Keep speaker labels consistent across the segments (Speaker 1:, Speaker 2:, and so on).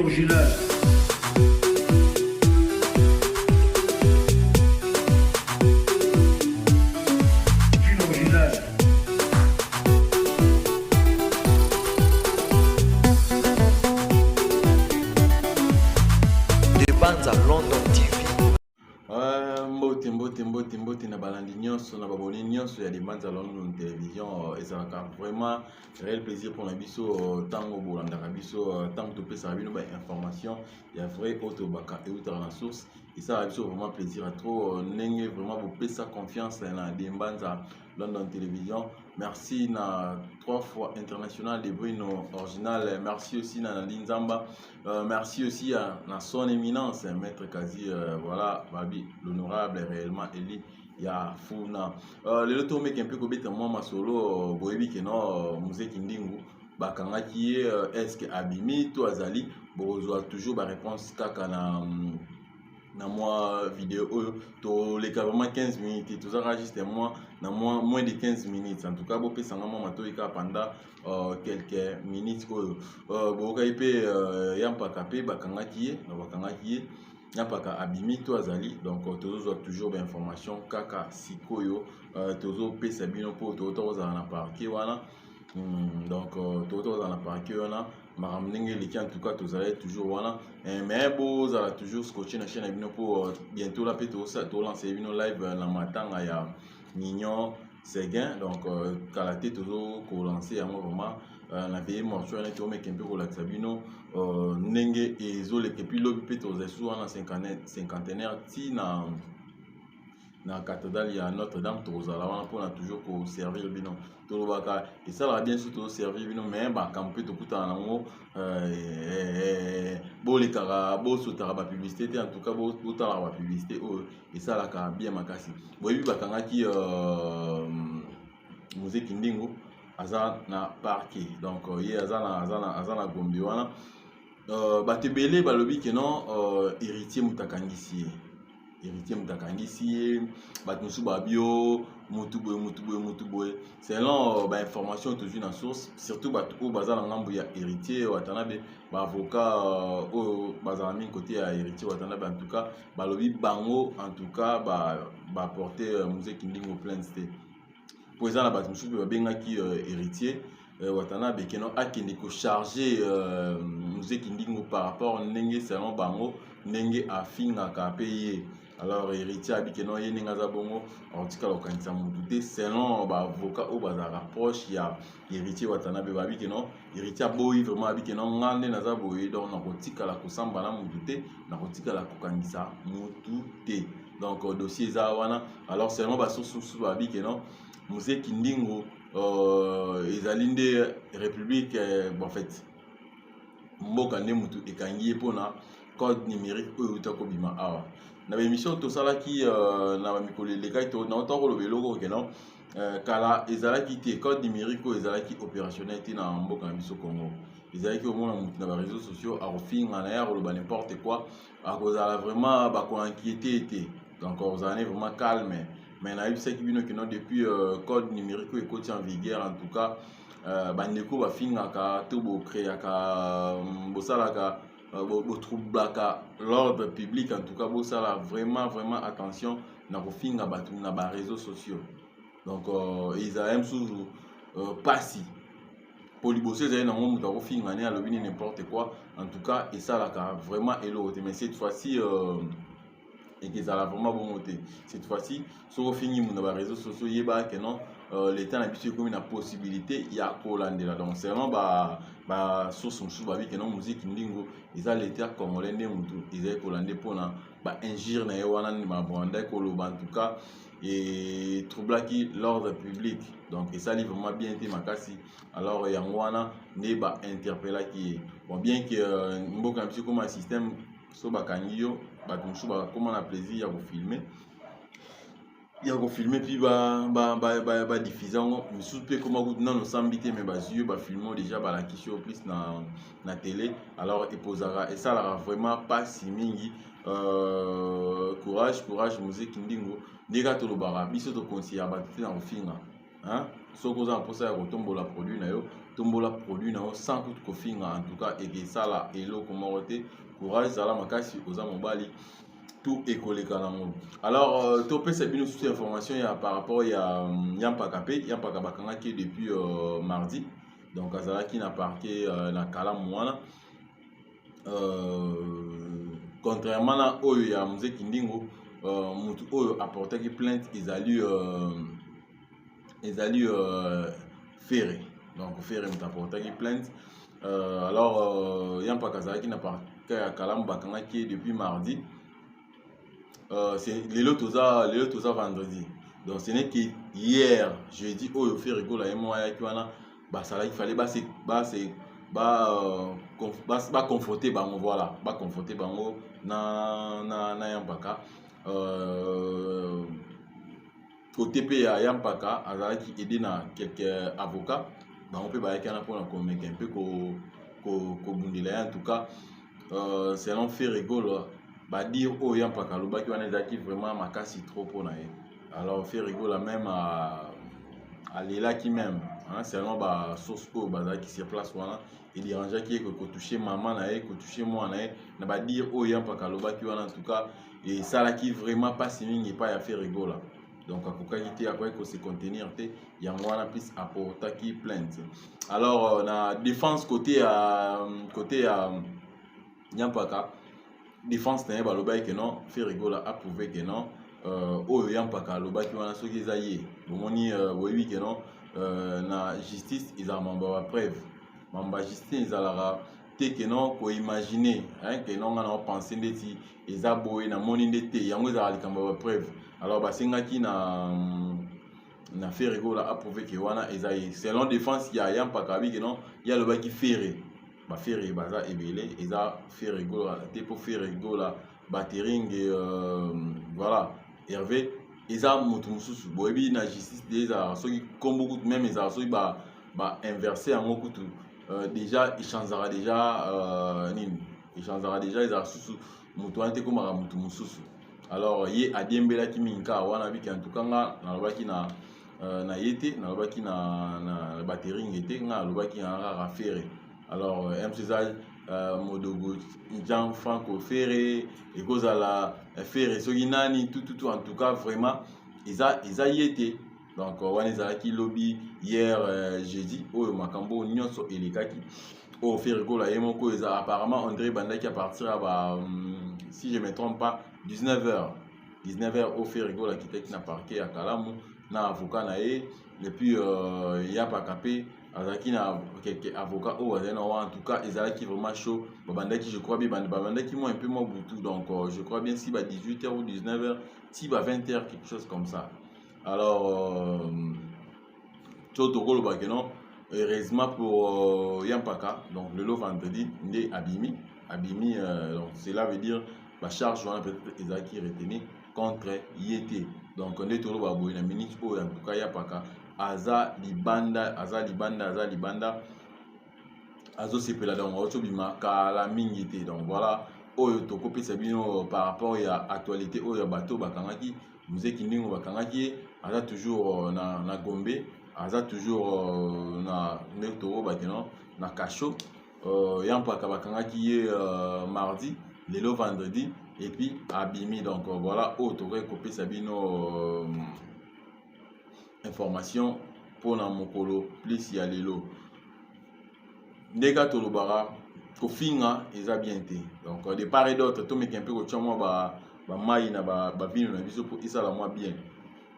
Speaker 1: original.
Speaker 2: London TV.
Speaker 3: Mbote na balandi nyonso na baboni nyonso ya Debanza London Télévision ezalaka vraiment réel plaisir pour la biso tango bolandaka biso tango topesa bino ba information ya vrai auto baka et outre la source et ça a biso vraiment plaisir à trop nenge vraiment bopesa confiance na Debanza London Télévision. Merci na 3 fois international de Bruno original. Merci aussi na Linzamba. Merci aussi à son éminence maître Kazi voilà Babi l'honorable réellement Eli ya Funa. Le loto mec un peu kobeta moi ma solo boyebi ke no Muzeki Ndingu bakangaki est-ce que abimi to azali bozwa toujours ba réponse kaka na moi vidéo to les vraiment 15 minutes tout ça enregistré moi na moins de 15 minutes en tout cas bopé sanga moi matoika pendant quelques minutes bokai pe yampaka pe bakangaki yampaka abimi to azali donc toujours ba information kaka sikoyo tozo pesa bino po to za na parquet wana donc to za na parquet wana maramnenge leki en tout cas tous allez toujours voilà mais beau ça toujours scotché na chaîne bino pour bientôt la pe to lancer bino live na matanga ya Nignon Seguin donc kalaté toujours ko lancer à moi vraiment na vie mortuaire to mec un peu ko la bino nenge ezole ke puis lobi pe to zesu na cinquantenaire ti na cathédrale ya Notre-Dame tozala wana mpona toujours ko servir bino tolobaka et ça va bien surtout servir bino mais ba kampe to kutana nango bolekaka bosotaka ba publicité en tout cas botala ba publicité et ça la ka bien makasi boyebi bakangaki Muzeki Ndingu aza na parquet donc ye aza na Gombe wana batebele balobi ke non héritier mutakangisi batusu babio mutuboy selon ba information toujours na source surtout batu bazala ngambo ya héritier watanabe ba avocat au bazala min côté ya héritier watanabe en tout cas balobi bango en tout cas ba porter Muzeki Ndingu plainte pour ça la batu musu ba bengaki héritier watanabe keno akende ko charger Muzeki Ndingu par rapport ndenge selon bango ndenge afingaka payer alors héritier abikeno ye ninga za bongo article okanisa mututé selon ba avocat au bazar rapproche ya héritier watanabe babikeno héritier boyi vraiment abikeno ngande na za boyi donc na kotika la kosamba na mututé na kotika la kokanisa mututé donc dossier za wana alors selon ba source babikeno Muzeki Ndingu ezali nde république en fait mboka nde mutu ekangi pona code numérique oyo utakobima awa na émission to salaki na ba mikolo lekai to na otako lobeloko ke non kala ezalaki te code numérique oyo ezalaki opérationnel te na mboka na biso Congo ezalaki omona mutu na ba réseaux sociaux akofinga na ya koloba n'importe quoi akozala vraiment bakoinquiété te donc ozalani vraiment calme mais na yebisaki bino ke non depuis code numérique oyo ekoti en vigueur en tout cas bandeko bafingaka to bokreaka bosalaka troublaka l'ordre public en tout cas bosala vraiment attention na kofinga batu na ba réseaux sociaux donc ils aiment toujours passi poliboso ezali nango mutu akofinga ne alobi ni n'importe quoi en tout cas esalaka vraiment elote mais cette fois-ci et qu'ils allaient vraiment bon côté cette fois-ci sur fini mon ba réseaux sociaux yeba que non l'état n'a plus comme une possibilité il y a Kolandela donc c'est vraiment ba source sous ba que non Muzeki Ndingu ils allaient l'état congolais ne mutu ils allaient Kolandé pour na ba injure na wana ni ma banda koloba en tout cas et troublaki l'ordre public donc et ça livre vraiment bien été makasi alors yangwana ne ba interpella qui bon bien que mboka un petit comme un système so bakangi yo bato mosusu bakoma na plaisir ya kofilme puis badiffuze yango mosusu mpe ekoma kutu nano osambi te me bazwi yo bafilme déjà balakisi yo plus na télé alors esalaka vraiment pasi mingi courage Muzeki Ndingu ndenge tolobaka biso tokonseye ya bato te na kofinga soki oza na mposa ya kotombola produit na yo tombola produit na sans coup kofinga en tout cas et que ça là elo komoroté courage zala makasi oza mobali tout écolé kanamo. Alors to pesa bino sous information ya par rapport ya Yampaka bakanga qui depuis mardi donc azala qui na parqué na kala mwana contrairement à oyo ya Mzee Kindingo mutu oyo apportaki plainte ezali ferré donc ferré mutu apportaki plainte Yampaka azalaki na parquet ya kalamu bakangaki depuis mardi c'est lelo toza vendredi donc ce n'est que hier jeudi oyo ferré gola yemo ayaki wana basalaki fallait confronter bango voilà confronter bango na Yampaka côté pe ya Yampaka azalaki aidé na quelques avocats bango pe bayaki na pona convaincre un peu ko bundela en tout cas selon Ferré Gola ba dire o Yampaka lobaki wana ezalaki vraiment makasi trop pona ye alors Ferré Gola même à l'élaki même hein, seulement ba source ko bazaki sur place wana il dérangeait qui ko toucher maman na ye ko toucher moi na ye na ba dire o Yampaka lobaki wana en tout cas et ça là qui vraiment pas signé pas ya Ferré Gola donc akokaki te akoki ko se contenir te yango wana plus apportaki plainte alors na défense côté Yampaka défense na ye balobaki que non Ferré Gola a prouvé que non oyo Yampaka alobaki wana soki eza ye bomoni boyebi ke non na justice ezala mamba ba preuve mamba justice ezalaka te ke non koimagine ke non nga na opense ndeti eza boye namoni nde te yango ezalaka likambo ba preuve alors basengaki na Ferré Gola approuvé ke wana eza ye selon défense ya Yampaka abi ke non ye alobaki Ferré bafere baza ebele eza Ferré Gola te po Ferré Gola bateringe voilà Hervé eza motu mususu boyebi na justice déjà soki kombo kutu même ezala soki ba inverser yango kutu déjà échangeara déjà nini échangeara déjà ezala susu motu wana te komaka motu mususu alors ye adiembelaki minka wana biki en tout cas nga nalobaki na ye te nalobaki na bateringe te nga nalobaki na kaka Ferré alors MCZ Modogo Jean Franco Ferré et kozala Ferré soki nani tout en tout cas vraiment isa yete donc wana ezalaki lobby hier jeudi oyo makambo nyonso elekaki o Ferré Gola ye moko eza apparemment André bandaki à partir ya si je me trompe pas 19h au Ferré Gola kitaki na parquet ya kalamu na avocat na ye et puis Yampaka pe azalaki na quelques avocats au en tout cas ezalaki vraiment chaud babandaki je crois bien babandaki moi un peu moins boutou donc je crois bien si 18h ou 19h si 20h quelque chose comme ça alors tokoloba que non heureusement pour Yampaka donc le vendredi nde abimi donc cela veut dire la charge wana peut-être ezalaki retenu contre yete donc nde toloba boye na minute oyo en tout cas Yampaka aza libanda azosepela donc azobima kala mingi te donc voilà oyo tokopesa bino par rapport ya actualité oyo ya bato bakangaki Mzee Kindingo bakangaki aza toujours na Gombe aza toujours na netoro bakeno na Kasho Yampaka bakangaki ye mardi lelo vendredi et puis abimi donc voilà oyo tokopesa bino information pour na mokolo plus ya lelo ndeka tolobara kofinga eza bien te donc de part et d'autre to meki un peu ko chamo ba mai na ba vino na biso pour isala moi bien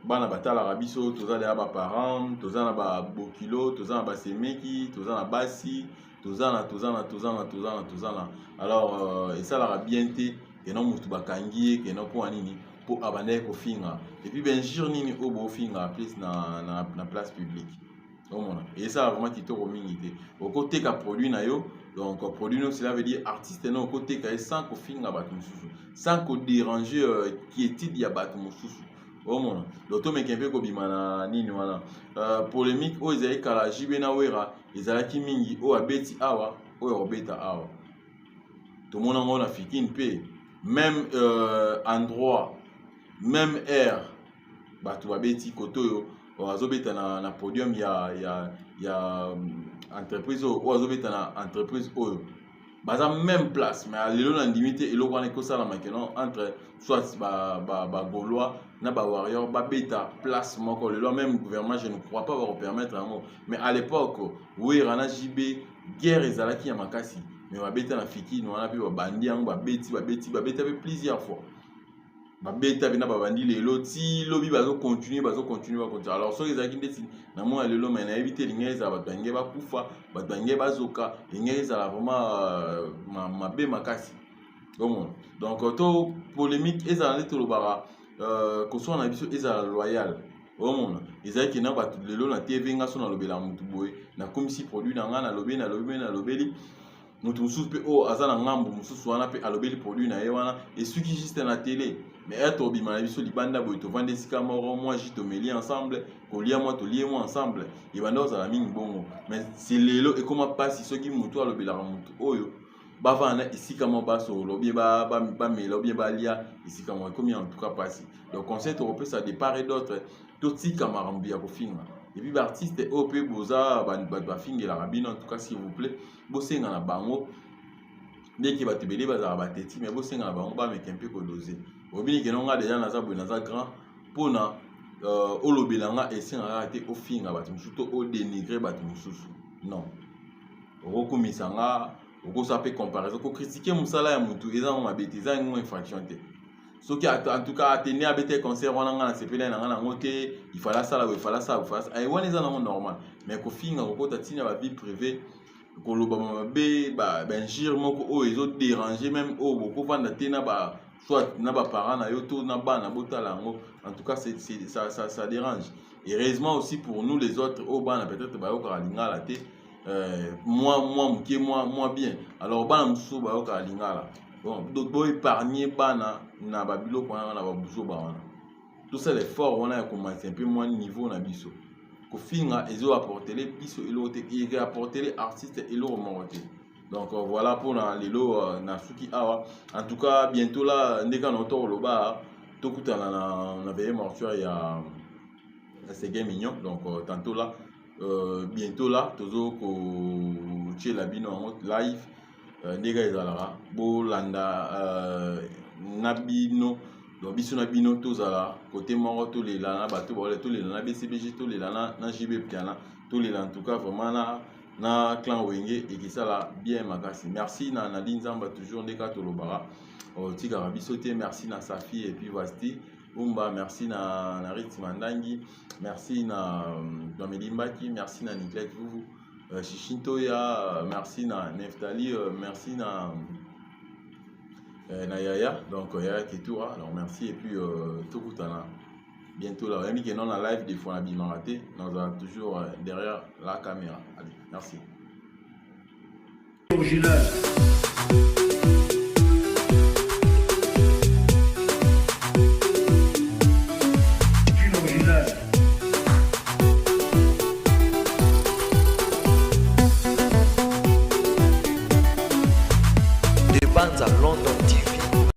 Speaker 3: bana batala biso toza ya ba parents toza na ba bokilo toza na ba semeki toza na basi toza na alors esala bien te que non mutu bakangi que non pour nini pour abandonner ko finga et puis ben jour nini obo finga plus na place publique et ça vraiment qui toko mingi te au côté ka produit na yo donc produit no cela veut dire artiste no au côté ka sans ko finga ba mususu sans ko déranger qui est ya ba mususu omona loto mekempe ko bimana nini wana polémique o ezali kala jibena wera ezalaki mingi o abeti awa o obeta awa to mona ngona fikine pe même endroit même air bato babeti koto yo azobeta na podium ya entreprise oyo azobeta na entreprise oyo baza même place mais lelo na ndimi te eloko wana ekosalama keno entre soit bagaulois na bawarrior babeta place moko lelo même gouvernement je ne crois pas bakopermettre yango mais à l'époque wera na JB guerre ezalaki ya makasi mais babeta na fikini wana mpe babandi yango babeta mpe plusieurs fois babeta bina babandi lelo ti lobi continuer alors soki ezalaki ndeti na mona lelo mais nayebi te elingi ezala bato bange bakufa bato bange bazoka elingi ezala vraiment mabe makasi omona donc to polémique ezala nde tolobaka kosoka na biso ezala loyal omona ezalaki na bato lelo na tv nga so nalobela motu boye nakomisi produit na nga nalobeli moto mosusu mpe oyo aza na ngambo mosusu wana mpe alobeli produit na ye wana esuki juste na télé mais ete obima na biso libanda boye tovanda esika moko moi ji tomeli ensemble kolia mwa tolie mwa ensemble ebanda ozala mingi bongo mais si lelo ekoma mpasi soki motu alobelaka motu oyo bavanda esika moko basolo obie bamela obie balia esika moko ekomi en tout cas mpasi donc conseil tokopesa de part et d'autre totika makambo ya kofinga et puis baartiste oyo mpe boza bato bafingelaka bino en tout cas s'il vous plaît bosenga na bango ndeki bato ebele bazala bateti mais bosenga na bango bameka mpe kodose obini keno nga deja naza boye naza grand mpona olobela nga esengaka te ofinga bato mosusu to odenigre bato mosusu non okokumisa nga okosa mpe comparaison kokritike mosala ya motu eza ngo mabe te eza yango infraction te soki en tout cas atene abete concert wana nga na sepele na nga nango te ifala sala wana eza nango normal mais kofinga kokota ntina bavie privé koloba mabe bainjure moko oyo ezodéranger même oyo bokovanda te na soit na baparent na yo to na bana botala yango en tout cas ça dérange et heureusement aussi pour nous les autres oyo bana peut-être bayokaka lingala te moi moke moi bien alors bana mosusu bayokaka lingala bon boépargne bana na babiloko wana na babuzoba wana tout ça l'effort wana ya komanse mpe mwa niveau na biso kofinga ezoapportele biso eloko te eapportele artiste eloko moko te donc voilà mpona lelo na suki awa en tout cas bientôt là ndeka na otokoloba tokutana na veille mortuaire ya Séguin Mignon donc tantôt là bientôt là tozo kotiela bino yango live ndeka ezalaka bolanda na bino donc biso na bino tozala côté moko tolela na bato baolela tolela na BCBG tolela na JB Piana tolela en tout cas vraiment na clan wenge ekisala bien makasi merci na linzamba toujours ndeka tolobaka otikaka biso te merci na Safi et puis Vasti Umba merci na Ritz Mandangi merci na Domelimbaki merci na Niklek Vuvu Shishintoya merci na Neftali merci na Yaya donc Yaya Ketoura alors merci et puis tokutana bientôt là on non en live des fois on a bien raté on a toujours derrière la caméra allez merci
Speaker 1: original